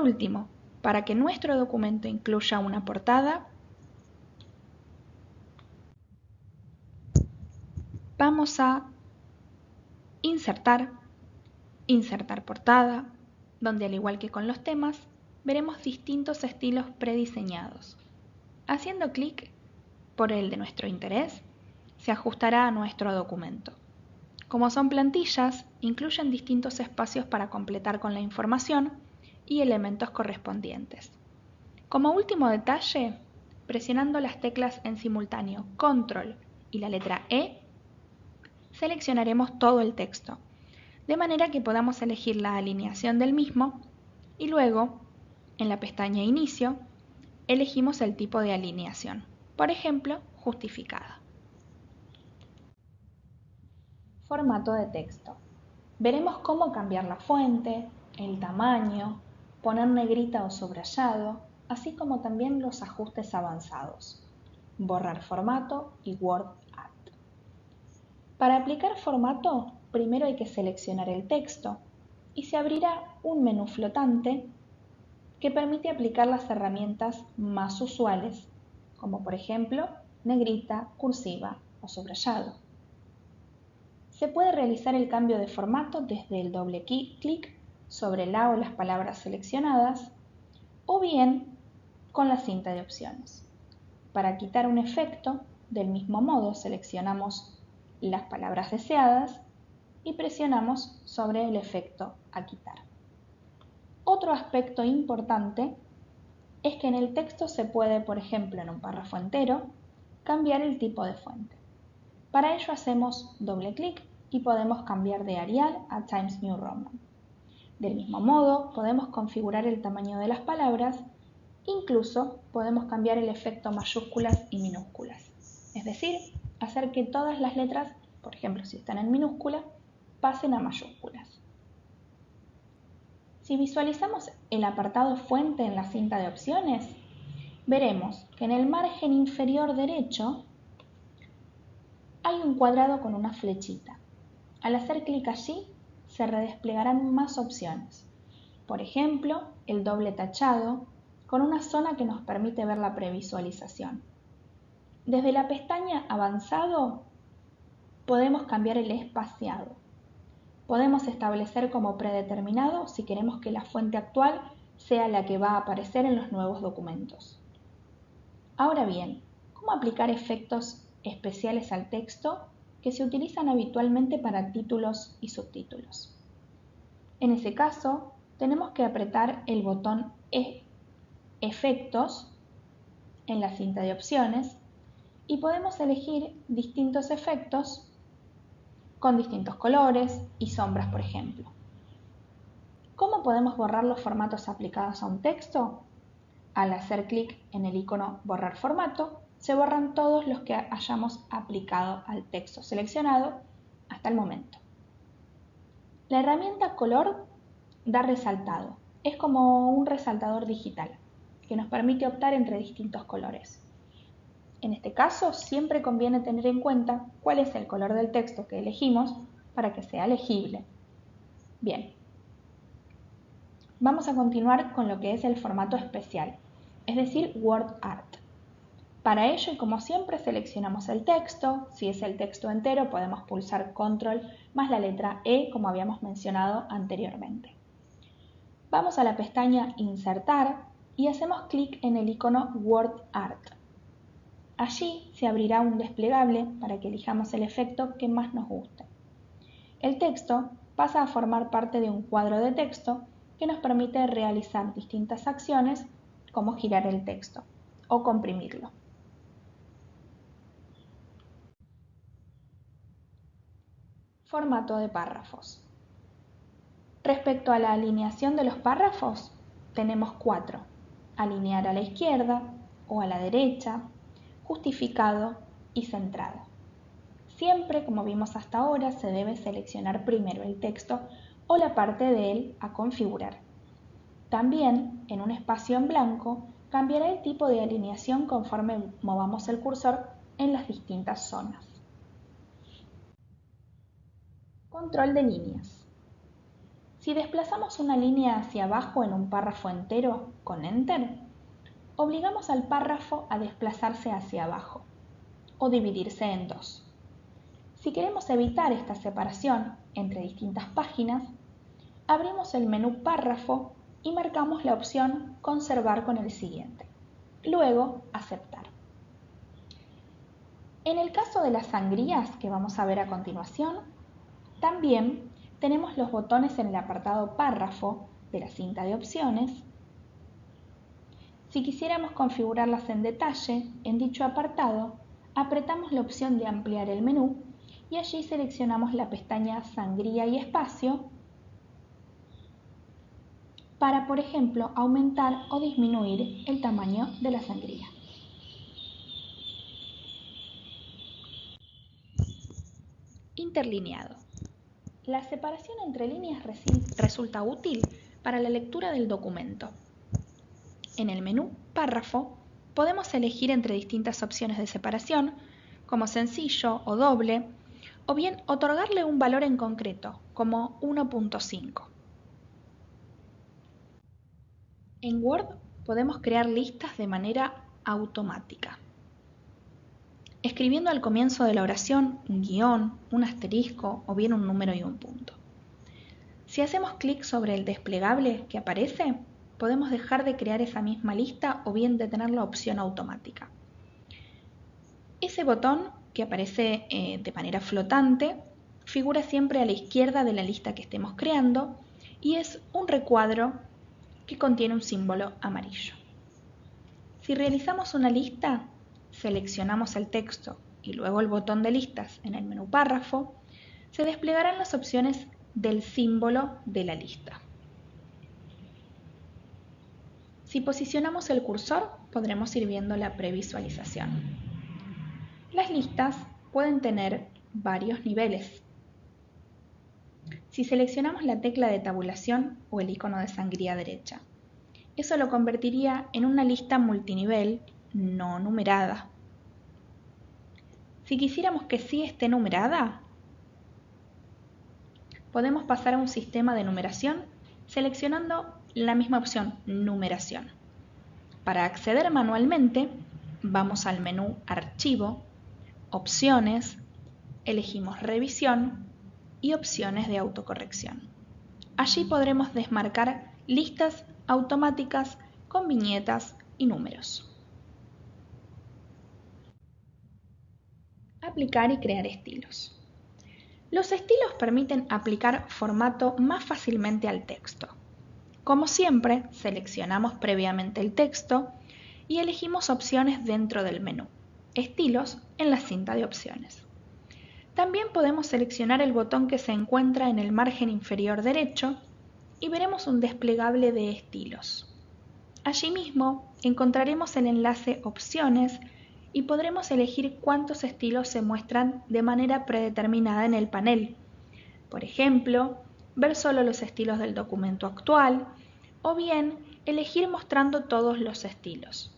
último, para que nuestro documento incluya una portada, vamos a insertar portada, donde al igual que con los temas, veremos distintos estilos prediseñados. Haciendo clic por el de nuestro interés, se ajustará a nuestro documento. Como son plantillas, incluyen distintos espacios para completar con la información y elementos correspondientes. Como último detalle, presionando las teclas en simultáneo Control y la letra E, seleccionaremos todo el texto, de manera que podamos elegir la alineación del mismo y luego, en la pestaña Inicio, elegimos el tipo de alineación, por ejemplo, justificada. Formato de texto. Veremos cómo cambiar la fuente, el tamaño, poner negrita o subrayado, así como también los ajustes avanzados, borrar formato y Word Art. Para aplicar formato, primero hay que seleccionar el texto y se abrirá un menú flotante que permite aplicar las herramientas más usuales, como por ejemplo negrita, cursiva o subrayado. Se puede realizar el cambio de formato desde el doble clic sobre la o las palabras seleccionadas o bien con la cinta de opciones. Para quitar un efecto, del mismo modo seleccionamos las palabras deseadas y presionamos sobre el efecto a quitar. Otro aspecto importante es que en el texto se puede, por ejemplo, en un párrafo entero, cambiar el tipo de fuente. Para ello hacemos doble clic y podemos cambiar de Arial a Times New Roman. Del mismo modo, podemos configurar el tamaño de las palabras, incluso podemos cambiar el efecto mayúsculas y minúsculas. Es decir, hacer que todas las letras, por ejemplo, si están en minúscula, pasen a mayúsculas. Si visualizamos el apartado Fuente en la cinta de opciones, veremos que en el margen inferior derecho hay un cuadrado con una flechita. Al hacer clic allí, se redesplegarán más opciones. Por ejemplo, el doble tachado, con una zona que nos permite ver la previsualización. Desde la pestaña Avanzado, podemos cambiar el espaciado. Podemos establecer como predeterminado si queremos que la fuente actual sea la que va a aparecer en los nuevos documentos. Ahora bien, ¿cómo aplicar efectos especiales al texto que se utilizan habitualmente para títulos y subtítulos? En ese caso, tenemos que apretar el botón Efectos en la cinta de opciones y podemos elegir distintos efectos con distintos colores y sombras, por ejemplo. ¿Cómo podemos borrar los formatos aplicados a un texto? Al hacer clic en el icono Borrar formato, se borran todos los que hayamos aplicado al texto seleccionado hasta el momento. La herramienta Color da resaltado. Es como un resaltador digital que nos permite optar entre distintos colores. En este caso, siempre conviene tener en cuenta cuál es el color del texto que elegimos para que sea legible. Bien, vamos a continuar con lo que es el formato especial, es decir, Word Art. Para ello, y como siempre, seleccionamos el texto. Si es el texto entero, podemos pulsar Control más la letra E, como habíamos mencionado anteriormente. Vamos a la pestaña Insertar y hacemos clic en el icono Word Art. Allí se abrirá un desplegable para que elijamos el efecto que más nos guste. El texto pasa a formar parte de un cuadro de texto que nos permite realizar distintas acciones como girar el texto o comprimirlo. Formato de párrafos. Respecto a la alineación de los párrafos, tenemos 4. Alinear a la izquierda o a la derecha, justificado y centrado. Siempre, como vimos hasta ahora, se debe seleccionar primero el texto o la parte de él a configurar. También, en un espacio en blanco, cambiará el tipo de alineación conforme movamos el cursor en las distintas zonas. Control de líneas. Si desplazamos una línea hacia abajo en un párrafo entero con Enter, obligamos al párrafo a desplazarse hacia abajo o dividirse en dos. Si queremos evitar esta separación entre distintas páginas, abrimos el menú Párrafo y marcamos la opción Conservar con el siguiente. Luego, Aceptar. En el caso de las sangrías que vamos a ver a continuación, también tenemos los botones en el apartado Párrafo de la cinta de opciones. Si quisiéramos configurarlas en detalle, en dicho apartado, apretamos la opción de ampliar el menú y allí seleccionamos la pestaña Sangría y Espacio para, por ejemplo, aumentar o disminuir el tamaño de la sangría. Interlineado. La separación entre líneas resulta útil para la lectura del documento. En el menú Párrafo podemos elegir entre distintas opciones de separación, como sencillo o doble, o bien otorgarle un valor en concreto, como 1.5. En Word podemos crear listas de manera automática, escribiendo al comienzo de la oración un guión, un asterisco o bien un número y un punto. Si hacemos clic sobre el desplegable que aparece, podemos dejar de crear esa misma lista o bien detener la opción automática. Ese botón que aparece de manera flotante figura siempre a la izquierda de la lista que estemos creando y es un recuadro que contiene un símbolo amarillo. Si realizamos una lista, seleccionamos el texto y luego el botón de listas en el menú Párrafo, se desplegarán las opciones del símbolo de la lista. Si posicionamos el cursor, podremos ir viendo la previsualización. Las listas pueden tener varios niveles. Si seleccionamos la tecla de tabulación o el icono de sangría derecha, eso lo convertiría en una lista multinivel no numerada. Si quisiéramos que sí esté numerada, podemos pasar a un sistema de numeración seleccionando la misma opción, Numeración. Para acceder manualmente, vamos al menú Archivo, Opciones, elegimos Revisión y Opciones de autocorrección. Allí podremos desmarcar listas automáticas con viñetas y números. Aplicar y crear estilos. Los estilos permiten aplicar formato más fácilmente al texto. Como siempre, seleccionamos previamente el texto y elegimos opciones dentro del menú, estilos en la cinta de opciones. También podemos seleccionar el botón que se encuentra en el margen inferior derecho y veremos un desplegable de estilos. Allí mismo encontraremos el enlace Opciones y podremos elegir cuántos estilos se muestran de manera predeterminada en el panel. Por ejemplo, ver solo los estilos del documento actual o bien elegir mostrando todos los estilos.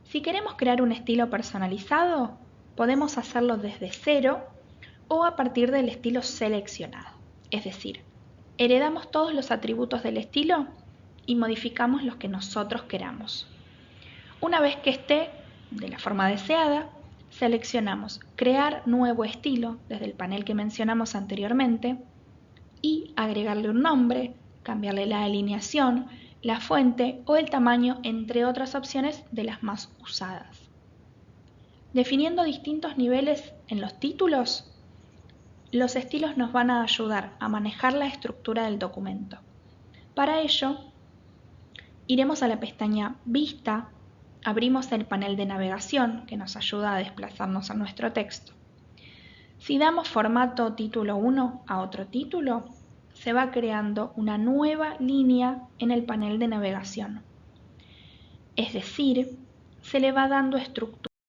Si queremos crear un estilo personalizado, podemos hacerlo desde cero o a partir del estilo seleccionado. Es decir, heredamos todos los atributos del estilo y modificamos los que nosotros queramos. Una vez que esté de la forma deseada, seleccionamos Crear nuevo estilo desde el panel que mencionamos anteriormente y agregarle un nombre, cambiarle la alineación, la fuente o el tamaño, entre otras opciones de las más usadas. Definiendo distintos niveles en los títulos, los estilos nos van a ayudar a manejar la estructura del documento. Para ello, iremos a la pestaña Vista, abrimos el panel de navegación que nos ayuda a desplazarnos a nuestro texto. Si damos formato título 1 a otro título, se va creando una nueva línea en el panel de navegación. Es decir, se le va dando estructura